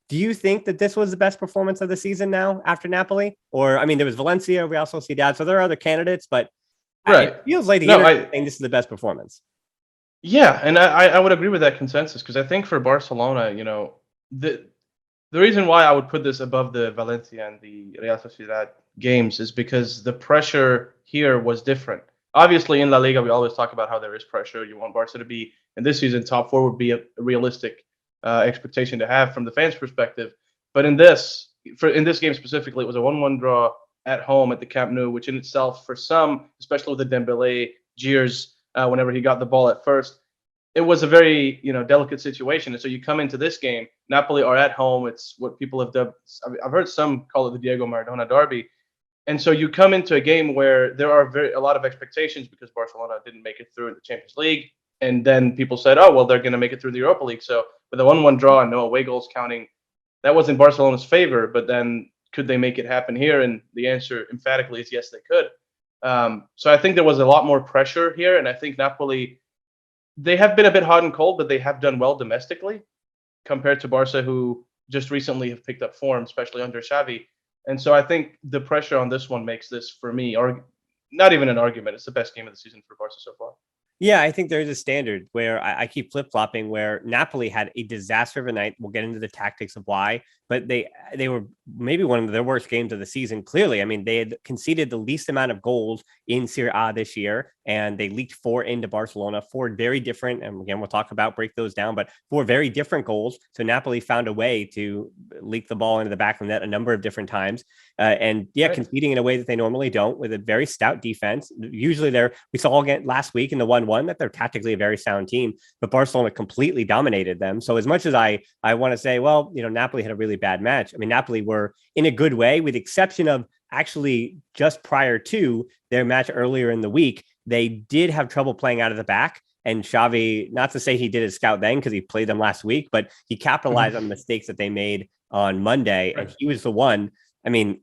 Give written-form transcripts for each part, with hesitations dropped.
Do you think that this was the best performance of the season now after Napoli? Or, I mean, there was Valencia, Real Sociedad, so there are other candidates, but Right. it feels like the No, internet is I saying this is the best performance. yeah, and I would agree with that consensus because I think for Barcelona, the reason why I would put this above the Valencia and the Real Sociedad games is because the pressure here was different. Obviously, in La Liga, we always talk about how there is pressure. You want Barca to be in this season top four would be a realistic expectation to have from the fans' perspective. But in this game specifically, it was a 1-1 draw at home at the Camp Nou, which in itself, for some, especially with the Dembele jeers whenever he got the ball at first, it was a very delicate situation. And so you come into this game, Napoli are at home. It's what people have dubbed. I've heard some call it the Diego Maradona derby. And so you come into a game where there are a lot of expectations because Barcelona didn't make it through in the Champions League, and then people said, oh well, they're going to make it through the Europa League. So with a 1-1 draw and no away goals counting, that was in Barcelona's favor. But then could they make it happen here? And the answer emphatically is yes, they could. So I think there was a lot more pressure here, and I think Napoli they have been a bit hot and cold, but they have done well domestically compared to Barca, who just recently have picked up form, especially under Xavi. And so I think the pressure on this one makes this, for me, or not even an argument. It's the best game of the season for Barca so far. Yeah, I think there's a standard where I keep flip-flopping where Napoli had a disaster of a night. We'll get into the tactics of why, but they were maybe one of their worst games of the season. Clearly, I mean, they had conceded the least amount of goals in Serie A this year, and they leaked 4 into Barcelona, 4 very different, and again, we'll break those down, but 4 very different goals. So Napoli found a way to leak the ball into the back of the net a number of different times. And yeah, right. Conceding in a way that they normally don't with a very stout defense. Usually we saw again last week in the 1-1 that they're tactically a very sound team, but Barcelona completely dominated them. So as much as I want to say, well, Napoli had a really bad match. I mean, Napoli were in a good way, with the exception of actually just prior to their match earlier in the week, they did have trouble playing out of the back. And Xavi, not to say he did his scout then because he played them last week, but he capitalized on the mistakes that they made on Monday. Right. And he was the one. I mean,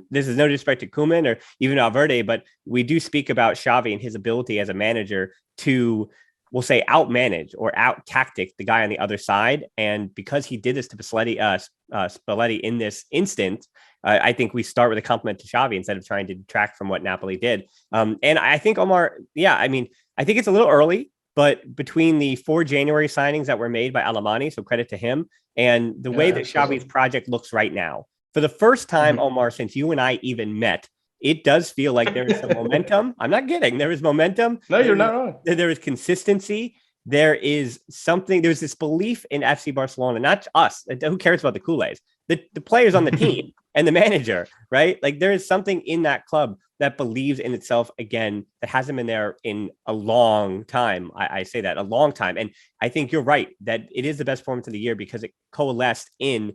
this is no disrespect to Koeman or even Valverde, but we do speak about Xavi and his ability as a manager to, we'll say, outmanage or out-tactic the guy on the other side. And because he did this to Spalletti in this instant, I think we start with a compliment to Xavi instead of trying to detract from what Napoli did. And I think, Omar, I think it's a little early, but between the 4 January signings that were made by Alemany, so credit to him, and the way that Xavi's project looks right now, for the first time, Omar, since you and I even met, it does feel like there is some momentum. I'm not kidding. There is momentum. No, you're not wrong. There is consistency. There is something. There's this belief in FC Barcelona, not us. Who cares about the Kool-Aids? The players on the team and the manager, right? Like there is something in that club that believes in itself again that hasn't been there in a long time. I say that, a long time. And I think you're right that it is the best performance of the year because it coalesced in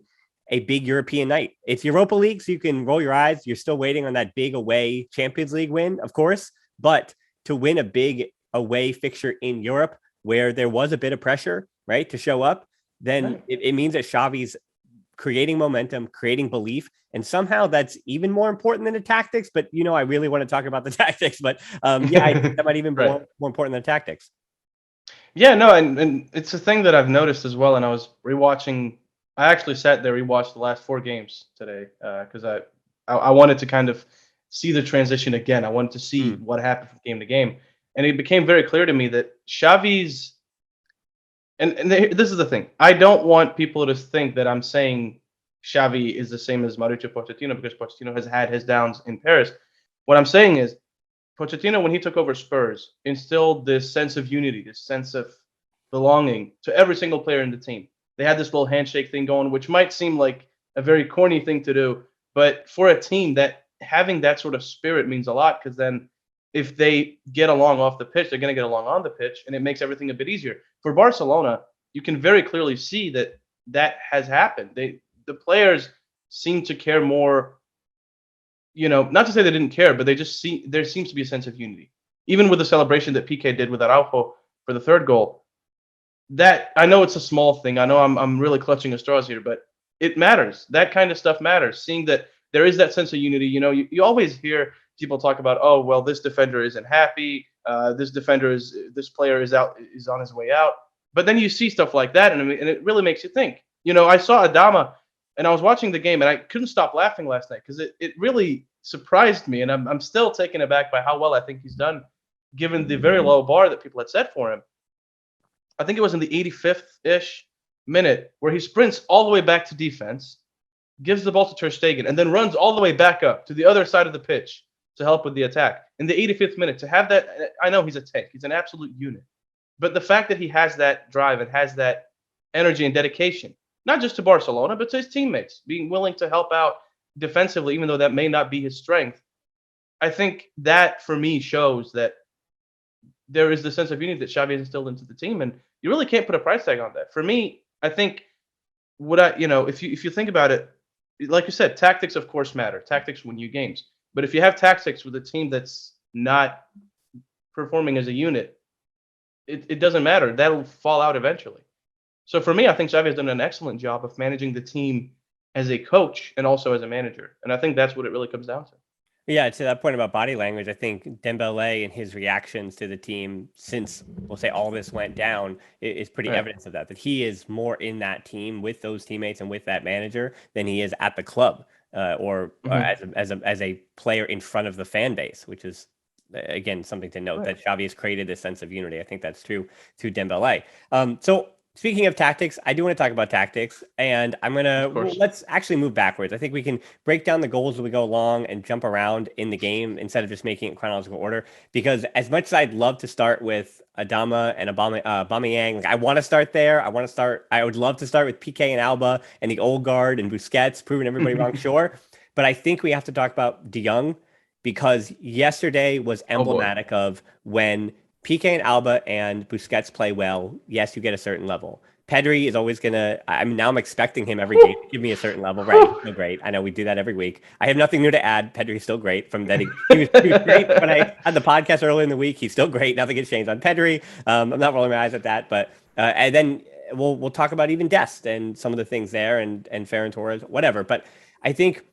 a big European night. It's Europa League, so you can roll your eyes. You're still waiting on that big away Champions League win, of course. But to win a big away fixture in Europe where there was a bit of pressure, right, to show up, then it means that Xavi's creating momentum, creating belief. And somehow that's even more important than the tactics. But, I really want to talk about the tactics. But I think that might even be more important than the tactics. Yeah, no, and it's a thing that I've noticed as well. And I was rewatching. I actually sat there, rewatched the last 4 games today because I wanted to kind of see the transition again. I wanted to see what happened from game to game. And it became very clear to me that Xavi's – and this is the thing. I don't want people to think that I'm saying Xavi is the same as Mauricio Pochettino because Pochettino has had his downs in Paris. What I'm saying is Pochettino, when he took over Spurs, instilled this sense of unity, this sense of belonging to every single player in the team. They had this little handshake thing going, which might seem like a very corny thing to do, but for a team that having that sort of spirit means a lot because then if they get along off the pitch, they're going to get along on the pitch, and it makes everything a bit easier. For Barcelona, you can very clearly see that has happened. The players seem to care more, not to say they didn't care, but there seems to be a sense of unity. Even with the celebration that Piqué did with Araujo for the 3rd goal, that I know it's a small thing. I know I'm really clutching at straws here, but it matters. That kind of stuff matters. Seeing that there is that sense of unity. You always hear people talk about, oh, well, this defender isn't happy. This player is on his way out. But then you see stuff like that, and it really makes you think. I saw Adama And I was watching the game, and I couldn't stop laughing last night because it really surprised me, and I'm still taken aback by how well I think he's done, given the very low bar that people had set for him. I think it was in the 85th-ish minute where he sprints all the way back to defense, gives the ball to Ter Stegen, and then runs all the way back up to the other side of the pitch to help with the attack. In the 85th minute, to have that, I know he's a tank. He's an absolute unit. But the fact that he has that drive and has that energy and dedication, not just to Barcelona, but to his teammates, being willing to help out defensively, even though that may not be his strength, I think that, for me, shows that there is the sense of unity that Xavi has instilled into the team, and you really can't put a price tag on that. For me, I think if you think about it, like you said, tactics of course matter. Tactics win you games. But if you have tactics with a team that's not performing as a unit, it doesn't matter. That'll fall out eventually. So for me, I think Xavi has done an excellent job of managing the team as a coach and also as a manager. And I think that's what it really comes down to. Yeah, to that point about body language, I think Dembele and his reactions to the team since, we'll say, all this went down is pretty evidence of that he is more in that team with those teammates and with that manager than he is at the club or as a player in front of the fan base, which is, again, something to note that Xavi has created this sense of unity. I think that's true to Dembele. So speaking of tactics, I do want to talk about tactics, and let's actually move backwards. I think we can break down the goals as we go along and jump around in the game instead of just making it chronological order. Because as much as I'd love to start with Adama and Aubameyang, I want to start there. I would love to start with PK and Alba and the old guard and Busquets, proving everybody wrong, sure. But I think we have to talk about De Jong, because yesterday was emblematic of when PK and Alba and Busquets play well, yes, you get a certain level. Pedri is always going to, I'm expecting him every game to give me a certain level. Right. He's still great. I know we do that every week. I have nothing new to add. Pedri's still great from that. He was great when I had the podcast earlier in the week. He's still great. Nothing has changed on Pedri. I'm not rolling my eyes at that, but, and then we'll talk about even Dest and some of the things there and Ferran Torres, whatever. But I think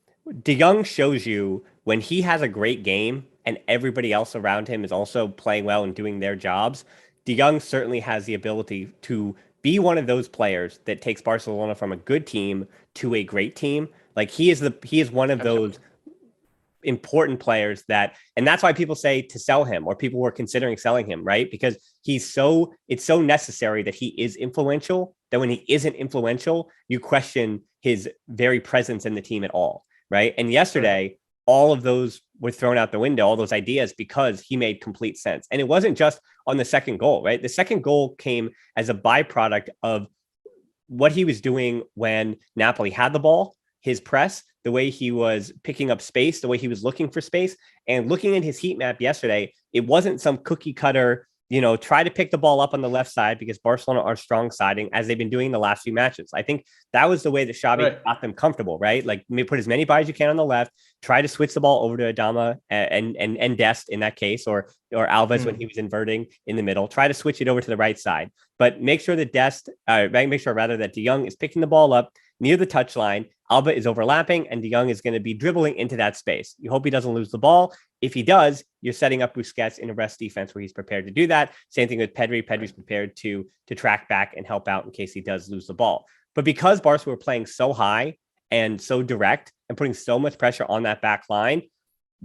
De Jong shows you when he has a great game and everybody else around him is also playing well and doing their jobs, De Jong certainly has the ability to be one of those players that takes Barcelona from a good team to a great team. Like he is one of those important players and that's why people say to sell him, or people were considering selling him, right? Because it's so necessary that he is influential that when he isn't influential, you question his very presence in the team at all, right? And yesterday, all of those were thrown out the window, all those ideas, because he made complete sense. And it wasn't just on the second goal, right? The second goal came as a byproduct of what he was doing when Napoli had the ball, his press, the way he was picking up space, the way he was looking for space. And looking at his heat map yesterday, it wasn't some cookie cutter, try to pick the ball up on the left side because Barcelona are strong siding as they've been doing the last few matches. I think that was the way that Xavi got them comfortable, right? Like put as many bodies as you can on the left, try to switch the ball over to Adama and Dest in that case, or Alves when he was inverting in the middle, try to switch it over to the right side, but make sure that that De Jong is picking the ball up near the touchline. Alba is overlapping and De Jong is going to be dribbling into that space. You hope he doesn't lose the ball. If he does, you're setting up Busquets in a rest defense where he's prepared to do that. Same thing with Pedri. Pedri's prepared to track back and help out in case he does lose the ball. But because Barca were playing so high and so direct and putting so much pressure on that back line,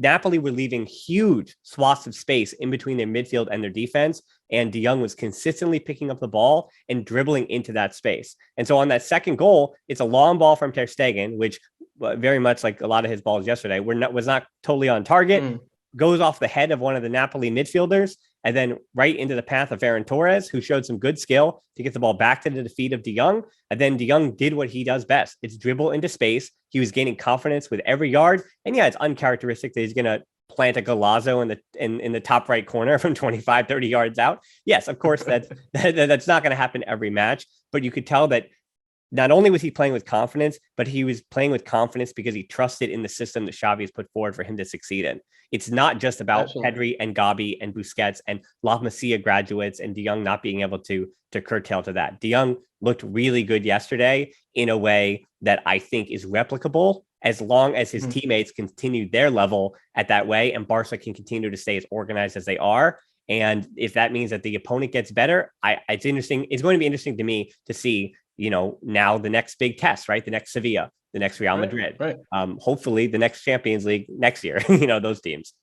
Napoli were leaving huge swaths of space in between their midfield and their defense, and De Jong was consistently picking up the ball and dribbling into that space. And so on that second goal, it's a long ball from Ter Stegen, which very much like a lot of his balls yesterday was not totally on target, goes off the head of one of the Napoli midfielders, and then right into the path of Ferran Torres, who showed some good skill to get the ball back to the feet of De Jong. And then De Jong did what he does best. It's dribble into space. He was gaining confidence with every yard. And yeah, it's uncharacteristic that he's going to plant a Golazo in the top right corner from 25, 30 yards out. Yes, of course, that's not going to happen every match. But you could tell that not only was he playing with confidence, but he was playing with confidence because he trusted in the system that Xavi has put forward for him to succeed in. It's not just about Pedri and Gabi and Busquets and La Masia graduates and De Jong not being able to curtail to that. De Jong looked really good yesterday in a way that I think is replicable as long as his teammates continue their level at that way and Barca can continue to stay as organized as they are. And if that means that the opponent gets better, it's interesting. It's going to be interesting to me to see now the next big test, right? The next Sevilla, the next Real Madrid, Right. hopefully the next Champions League next year, those teams.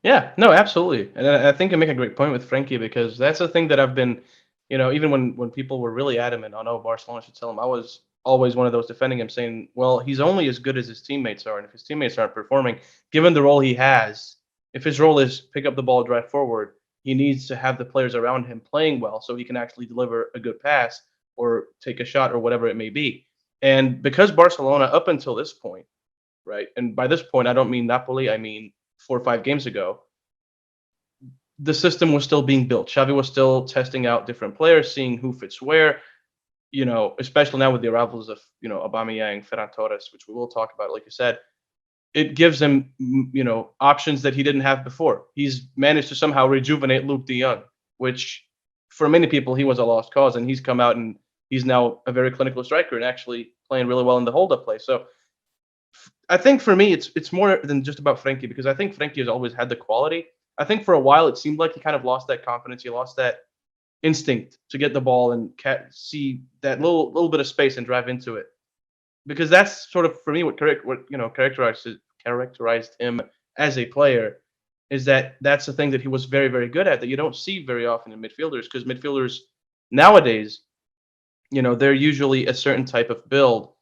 Yeah, no, absolutely. And I think you make a great point with Frenkie, because that's the thing that I've been, even when people were really adamant on, oh, Barcelona should sell him, I was always one of those defending him, saying, well, he's only as good as his teammates are. And if his teammates aren't performing, given the role he has, if his role is pick up the ball, drive forward, he needs to have the players around him playing well so he can actually deliver a good pass or take a shot or whatever it may be. And because Barcelona, up until this point, right, and by this point, I don't mean Napoli, I mean 4 or 5 games ago, the system was still being built. Xavi was still testing out different players, seeing who fits where, especially now with the arrivals of, Aubameyang, Ferran Torres, which we will talk about, like you said. It gives him, options that he didn't have before. He's managed to somehow rejuvenate Luke de Jong, which for many people, he was a lost cause, and he's come out and he's now a very clinical striker and actually playing really well in the hold-up play. So I think for me, it's more than just about Frenkie, because I think Frenkie has always had the quality. I think for a while it seemed like he kind of lost that confidence. He lost that instinct to get the ball and see that little bit of space and drive into it, because that's sort of for me what characterized him as a player, is that's the thing that he was very, very good at, that you don't see very often in midfielders, because midfielders nowadays, they're usually a certain type of build,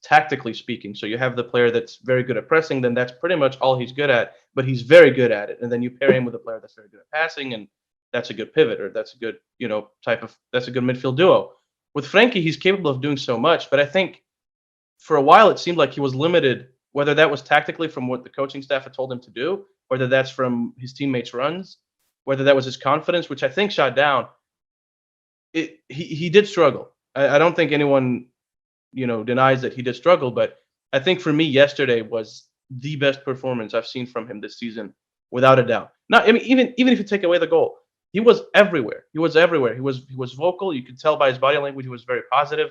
tactically speaking. So you have the player that's very good at pressing, then that's pretty much all he's good at, but he's very good at it. And then you pair him with a player that's very good at passing, and that's a good pivot, or that's a good, that's a good midfield duo. With Frenkie, he's capable of doing so much, but I think for a while it seemed like he was limited, whether that was tactically from what the coaching staff had told him to do, whether that's from his teammates' runs, whether that was his confidence, which I think shot down. He did struggle. I don't think anyone denies that he did struggle, but I think for me yesterday was the best performance I've seen from him this season, without a doubt. Not, I mean, even if you take away the goal, he was everywhere. He was everywhere. He was vocal. You could tell by his body language he was very positive.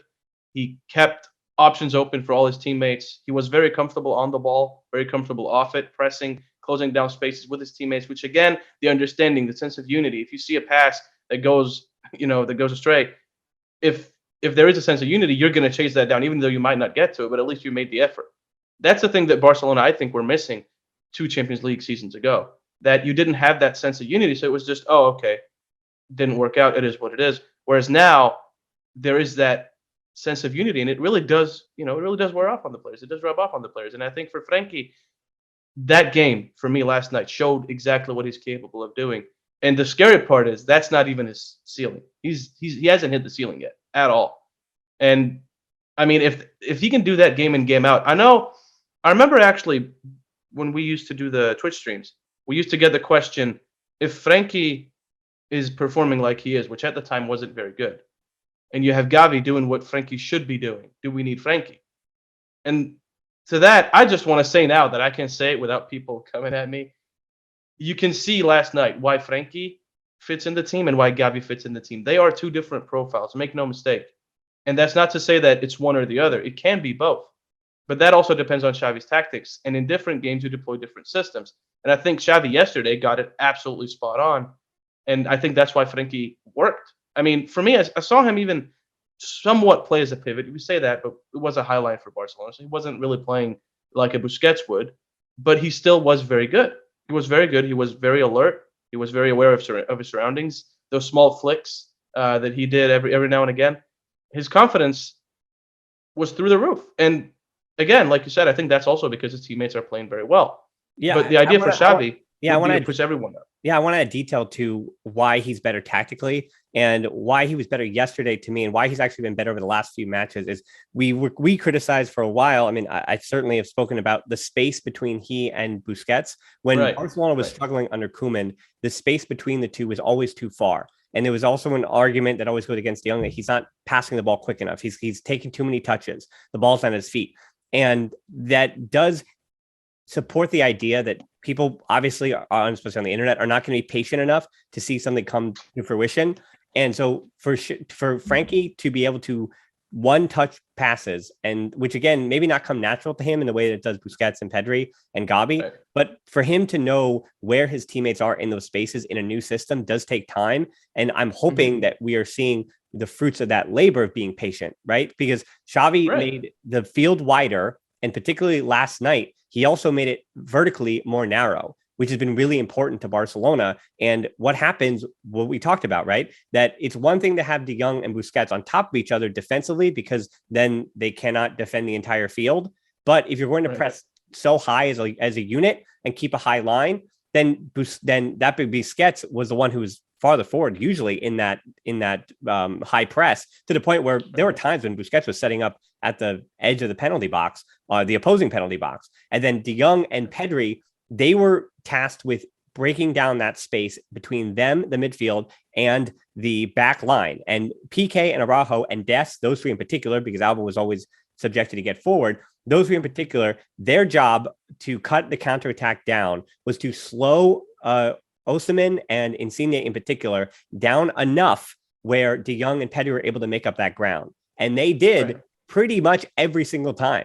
He kept options open for all his teammates. He was very comfortable on the ball, very comfortable off it, pressing, closing down spaces with his teammates, which again, the understanding, the sense of unity. If you see a pass that goes astray, if there is a sense of unity, you're going to chase that down, even though you might not get to it, but at least you made the effort. That's the thing that Barcelona, I think, were missing 2 Champions League seasons ago, that you didn't have that sense of unity. So it was just, oh, okay, didn't work out. It is what it is. Whereas now there is that sense of unity, and it really does wear off on the players. It does rub off on the players. And I think for Frenkie, that game for me last night showed exactly what he's capable of doing. And the scary part is that's not even his ceiling. He hasn't hit the ceiling yet at all. And I mean, if he can do that game in, game out, I remember actually when we used to do the Twitch streams, we used to get the question, if Frenkie is performing like he is, which at the time wasn't very good, and you have Xavi doing what Frenkie should be doing, do we need Frenkie? And to that, I just want to say now that I can say it without people coming at me. You can see last night why Frenkie fits in the team and why Xavi fits in the team. They are 2 different profiles, make no mistake. And that's not to say that it's one or the other. It can be both. But that also depends on Xavi's tactics. And in different games, you deploy different systems. And I think Xavi yesterday got it absolutely spot on. And I think that's why Frenkie worked. I mean, for me, I saw him even somewhat play as a pivot. We say that, but it was a highlight for Barcelona. So he wasn't really playing like a Busquets would, but he still was very good. He was very good. He was very alert. He was very aware of his surroundings. Those small flicks that he did every now and again. His confidence was through the roof. And again, like you said, I think that's also because his teammates are playing very well. Yeah, but the idea for Xavi would be to push everyone up. Yeah, I want to add detail to why he's better tactically and why he was better yesterday to me, and why he's actually been better over the last few matches. Is we criticized for a while. I mean, I certainly have spoken about the space between he and Busquets. When Barcelona was struggling under Koeman, the space between the two was always too far. And there was also an argument that always goes against De Jong that he's not passing the ball quick enough. He's taking too many touches. The ball's not at his feet. And that does support the idea that people obviously especially on the internet, are not going to be patient enough to see something come to fruition. And so for Frenkie to be able to one-touch passes, and which again maybe not come natural to him in the way that it does Busquets and Pedri and Gabi, Right. but for him to know where his teammates are in those spaces in a new system does take time. And I'm hoping that we are seeing the fruits of that labor of being patient, right? Because Xavi made the field wider, and particularly last night, he also made it vertically more narrow, which has been really important to Barcelona. And what happens, what we talked about, right? That it's one thing to have De Jong and Busquets on top of each other defensively, because then they cannot defend the entire field. But if you're going to press so high as a unit and keep a high line, then that big Busquets was the one who was farther forward, usually in that high press, to the point where there were times when Busquets was setting up at the edge of the penalty box, the opposing penalty box. And then De Jong and Pedri, they were tasked with breaking down that space between them, the midfield, and the back line. And PK and Araujo and Des, those three in particular, because Alba was always subjected to get forward, those three in particular, their job to cut the counterattack down was to slow Osimhen and Insigne in particular down enough where De Jong and Pedri were able to make up that ground. And they did pretty much every single time.